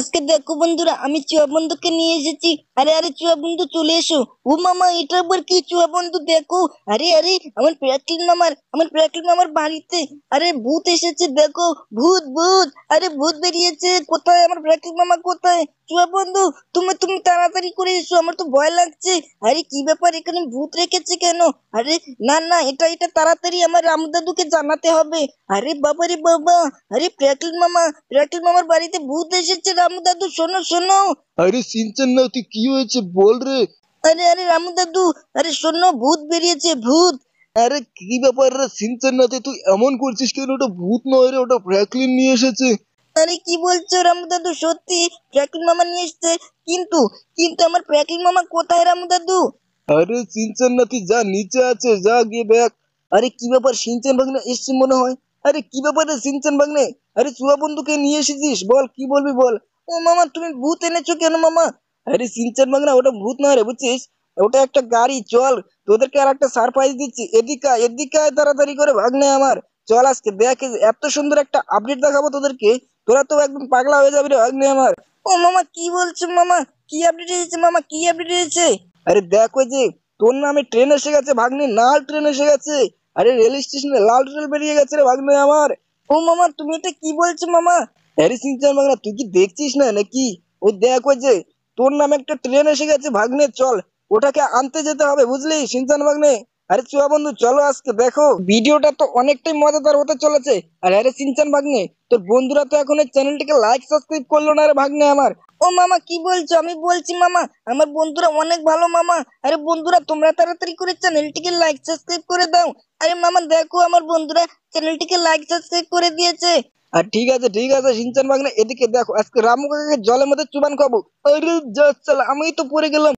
আজকে দেখো বন্ধুরা, আমি চুয়া বন্ধুকে নিয়ে এসেছি। আরে আরে চুয়া বন্ধু চলে এসো। ও মামা, এটা আবার কি চুয়া বন্ধু? দেখো, আরে আরে আমার প্রাকৃত মামার বাড়িতে আরে ভূত এসেছে, দেখো। ভূত ভূত, আরে ভূত বেরিয়েছে। কোথায় আমার প্রাকৃত মামা, কোথায়? চুয়া বন্ধু, তুমি তুমি তাড়াতাড়ি করে এসো, আমার তো ভয় লাগছে। আরে কি ব্যাপার, এখানে ভূত রেখেছে কেন? আরে না না, এটা তাড়াতাড়ি আমার রামু দাদুকে জানাতে হবে। আরে বাবা রে বাবা, আরে প্রাকৃত মামার বাড়িতে ভূত এসেছে। রামু দাদু শোনো শোনো। আরে সিনচান না, তুই কি হয়েছে বল রে। আরে আরে রামু দাদু, আরে শোনো, ভূত বেরিয়েছে, ভূত। আরে কি ব্যাপার রে সিনচান নাতে, তুই এমন করছিস কেন? ওটা ভূত নয় রে, ওটা ফ্র্যাঙ্কলিন নিয়ে এসেছে। আরে কি বলছো রামু দাদু, সত্যি প্রাকৃত মামা নিয়ে এসেছে? কিন্তু কিন্তু আমার প্রাকৃত মামা কোথায় রামু দাদু? আরে সিনচান না, তুই যা, নিচে আছে, যা গিয়ে দেখ। আরে কি ব্যাপার, সিনচান ভাগ্নে এসছে মনে হয়। আরে কি ব্যাপার রে সিনচান ভাগ্নে? আরে চুয়া বন্ধুকে নিয়ে এসেছিস, বল কি বলবি বল। ও মামা, তুমি ভূত এনেছো কেন মামা? আরে সিনচান ভাগ্না, ওটা ভূত নয় রে, বুঝছিস? ওটা একটা গাড়ি। চল, তোদেরকে আর একটা সারপ্রাইজ দিচ্ছি। এদিকে আয়, এদিকে আয় তাড়াতাড়ি করে, ভাগ্নে আমার। চল আজকে দেখ, এই যে এত সুন্দর একটা আপডেট দেখাবো তোদেরকে। তোরা তো একদম পাগলা হয়ে যাবি রে ভাগ্নে আমার। ও মামা, কি বলছো মামা? কি আপডেট এসেছে মামা, কি আপডেট এসেছে? আরে দেখ, ওই যে তোর নামে ট্রেন এসে গেছে ভাগ্নে, লাল ট্রেন এসে গেছে। আরে রেল স্টেশনে লাল ট্রেন বেরিয়ে গেছে রে ভাগ্নে আমার। ও মামা, তুমি এটা কি বলছো মামা? আরে সিনচান ভাগ্না, তুই কি দেখছিস না নাকি? ওই দেখ, ওই যে তোর নামে একটা ট্রেন এসে গেছে ভাগ্নে। চল, ওটাকে আনতে যেতে হবে, বুঝলি সিনচান ভাগ্নে। আরে চুয়া বন্ধু, চলো আজকে দেখো, ভিডিওটা তো অনেকটাই মজাদার হতে চলেছে। আর আরে সিনচান ভাগ্নে, তোর বন্ধুরা তো এখন এই চ্যানেলটিকে লাইক সাবস্ক্রাইব করলো না রে ভাগ্নে আমার। ও মামা, কি বলছো? আমি বলছি মামা, আমার বন্ধুরা অনেক ভালো মামা। আরে বন্ধুরা, তোমরা তাড়াতাড়ি করে চ্যানেলটিকে লাইক সাবস্ক্রাইব করে দাও। আরে মামা দেখো, আমার বন্ধুরা চ্যানেলটিকে লাইক সাবস্ক্রাইব করে দিয়েছে। আর ঠিক আছে ঠিক আছে সিনচান ভাগ্নে, এদিকে দেখো, আজকে রামু কাকাকে জলের মধ্যে চুবান খাবো। আরে যা চালা, আমি তো পড়ে গেলাম।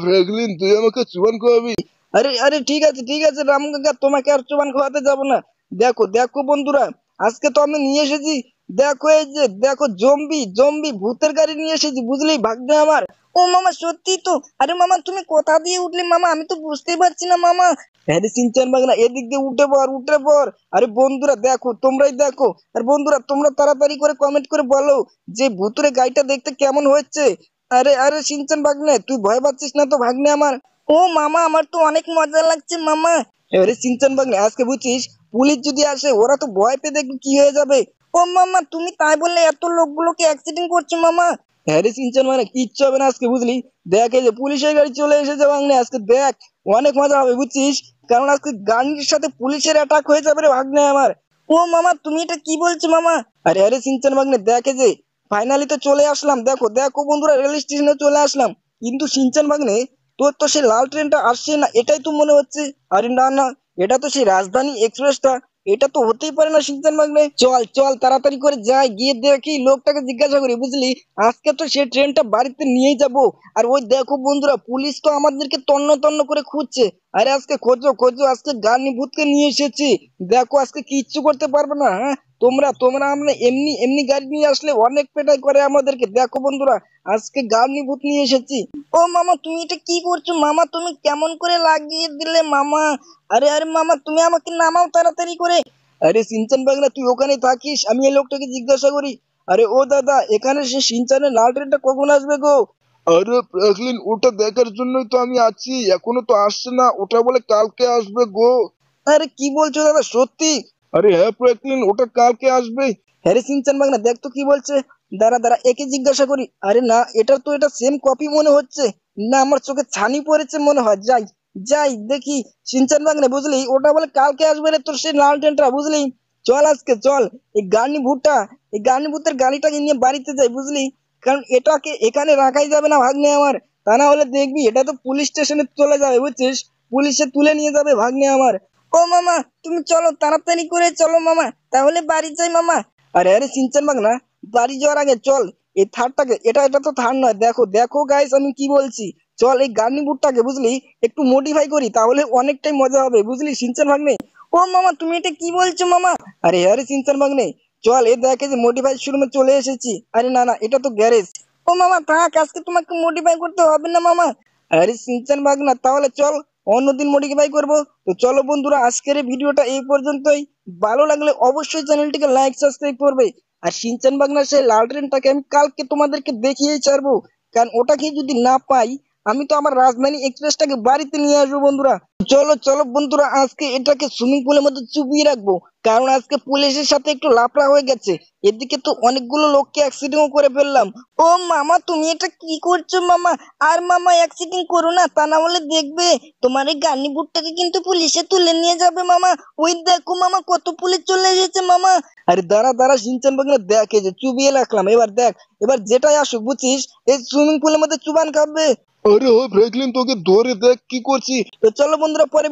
ফ্র্যাঙ্কলিন, তুই আমাকে চুবান খাওয়াবি? আরে আরে ঠিক আছে রামু কাকা, তোমাকে আর চুবান খাওয়াতে যাবো না। দেখো দেখো বন্ধুরা, আজকে তো আমি নিয়ে এসেছি। দেখো এই যে দেখো, জম্বি জম্বি ভূতের গাড়ি নিয়ে এসেছি, বুঝলি ভাগ্নে আমার। ও মামা, সত্যি তো? আরে মামা, তুমি কোথা দিয়ে উঠলে মামা? আমি তো বুঝতেই পারছি না মামা। হ্যাঁ রে সিনচান ভাগ্না, এদিক দিয়ে উঠে পড় উঠে পড়। আরে বন্ধুরা দেখো, তোমরাই দেখো। আর বন্ধুরা, তোমরা তাড়াতাড়ি করে কমেন্ট করে বলো যে ভুতুরে গাড়িটা দেখতে কেমন হয়েছে। আরে আরে সিনচান ভাগ্নে, তুই ভয় পাচ্ছিস না তো ভাগ্নে আমার? ও মামা, আমার তো অনেক মজা লাগছে মামা। এবারে সিনচান ভাগ্নে, আজকে বুঝছিস, পুলিশ যদি আসে ওরা তো ভয় পেয়ে দেখবি কি হয়ে যাবে। ও মামা, তুমি তাই বললে এত লোকগুলোকে অ্যাক্সিডেন্ট করছো মামা? হ্যাঁ রে সিনচান ভাগ্নে, কিচ্ছু হবে না আজকে, বুঝলি। দেখ, এই যে পুলিশের গাড়ি চলে এসেছে ভাগ্নে, আজকে দেখ অনেক মজা হবে, বুঝছিস। কারণ আজকে গাড়ির সাথে পুলিশের অ্যাটাক হয়ে যাবে রে ভাগ্নে আমার। ও মামা, তুমি এটা কি বলছো মামা? আরে আরে সিনচান ভাগ্নে, দেখে যে ফাইনালি তো চলে আসলাম। দেখো দেখো বন্ধুরা, রেল স্টেশনে চলে আসলাম। কিন্তু সিনচান ভাগ্নে, তোর তো সেই লাল ট্রেনটা আসছে না, এটাই তো মনে হচ্ছে। আরে না না, এটা তো সেই রাজধানী এক্সপ্রেসটা। এটা তো হতেই পারে না সিনচান ভাগ্নে। চল চল তাড়াতাড়ি করে যাই, গিয়ে দেখি, লোকটাকে জিজ্ঞাসা করি, বুঝলি। আজকে তো সেই ট্রেনটা বাড়িতে নিয়েই যাব। আর ওই দেখো বন্ধুরা, পুলিশ তো আমাদেরকে তন্ন তন্ন করে খুঁজছে। আরে আজকে খোঁজো খোঁজো, আজকে গানি ভূতকে নিয়ে এসেছি। দেখো আজকে কিচ্ছু করতে পারবে না, হ্যাঁ। তোমরা তোমরা আমরা এমনি এমনি গাড়ি নিয়ে আসলে অনেক পেটাই করে আমাদেরকে। দেখো বন্ধুরা, আজকে গাড়ি ভূত নিয়ে এসেছি। ও মামা, তুমি এটা কি করছো মামা? তুমি কেমন করে লাগিয়ে দিলে মামা? আরে আরে মামা, তুমি আমাকে নামাও তাড়াতাড়ি করে। আরে সিনচান ভাগনা, তুই ওখানে থাকিস, আমি এই লোকটাকে জিজ্ঞাসা করি। আরে ও দাদা, এখানে সে সিনচানের লাল ট্রেনটা কখন আসবে গো? আরে ফ্র্যাঙ্কলিন, ওটা দেখার জন্যই তো আমি আছি, এখনো তো আসছে না। ওটা বলে কালকে আসবে গো। আরে কি বলছো দাদা, সত্যি? আরে হ্যাঁ ফ্র্যাঙ্কলিন, ওটা কালকে আসবে। হ্যাঁ রে সিনচান ভাগনা, দেখ তো কি বলছে। দাঁড়া দাঁড়া, একে জিজ্ঞাসা করি। আরে না, এটা সেম কপি মনে হচ্ছে। না, আমার চোখে ছানি পড়েছে মনে হয়। যাই যাই দেখি। সিনচান ভাগনা, বুঝলি, ওটা বলে কালকে আসবে রে তোর সেই লাল ট্রেনটা, বুঝলি। চল আজকে চল, এই গানি ভূতের গাড়িটাকে নিয়ে বাড়িতে যাই, বুঝলি। কারণ এটাকে এখানে রাখাই যাবে না ভাগ্নে আমার। তা না হলে দেখবি, এটা তো পুলিশ স্টেশনে চলে যাবে, বুঝছিস। পুলিশে তুলে নিয়ে যাবে ভাগ্নে আমার। ও মামা, তুমি চলো, তাড়াতাড়ি করে চলো মামা, তাহলে বাড়ি যাই মামা। আরে আরে সিনচান ভাগনা, বাড়ি যাওয়ার আগে চল, এই থারটাকে, এটা তো থার নয়, দেখো দেখো গাইস, আমি কি বলছি। চল এই গার্নি বুটটাকে, বুঝলি, একটু মডিফাই করি, তাহলে অনেকটাই মজা হবে, বুঝলি সিনচান ভাগ্নে। ও মামা, তুমি এটা কি বলছো মামা? আরে আরে সিনচান ভাগ্নে, চল এই দেখে যে মডিফাই শোরুমে চলে এসেছি। আরে না না, এটা তো গ্যারেজ। ও মামা থাক, আজকে তোমাকে মডিফাই করতে হবে না মামা। আরে সিনচান ভাগনা, তাহলে চল অন্যদিন মডিফাই করবো। তো চলো বন্ধুরা, আজকের এই ভিডিওটা এই পর্যন্তই। ভালো লাগলে অবশ্যই চ্যানেলটিকে লাইক সাবস্ক্রাইব করবে। আর সিনচান বাগনার সেই লাল ট্রেনটাকে আমি কালকে তোমাদেরকে দেখিয়েই ছাড়বো। কারণ ওটাকে যদি না পাই, আমি তো আমার রাজধানী এক্সপ্রেসটাকে বাড়িতে নিয়ে আসবো বন্ধুরা। চলো চলো বন্ধুরা, আজকে এটাকে সুইমিং পুলের মধ্যে চুবিয়ে রাখবো, কারণ আজকে পুলিশের সাথে একটু লাফড়া হয়ে গেছে। এদিকে তো অনেকগুলো লোককে অ্যাক্সিডেন্টও করে ফেললাম। ও মামা, তুমি এটা কি করছো মামা? আর মামা অ্যাক্সিডেন্ট করো না, তা না হলে দেখবে তোমার এই গানি বুটটাকে কিন্তু পুলিশে তুলে নিয়ে যাবে মামা। ওই দেখো মামা, কত পুলিশ চলে এসেছে মামা। আরে দাঁড়া দাঁড়া সিনচান বাগনা, দেখ এই যে চুবিয়ে রাখলাম, এবার দেখ, এবার যেটাই আসুক বুঝছিস, এই সুইমিং পুলের মধ্যে চুবান খাবে। আরে ওই ফ্র্যাঙ্কলিন, তোকে ধরে দেখ কি করছি। তো চলো বন্ধুরা, পরে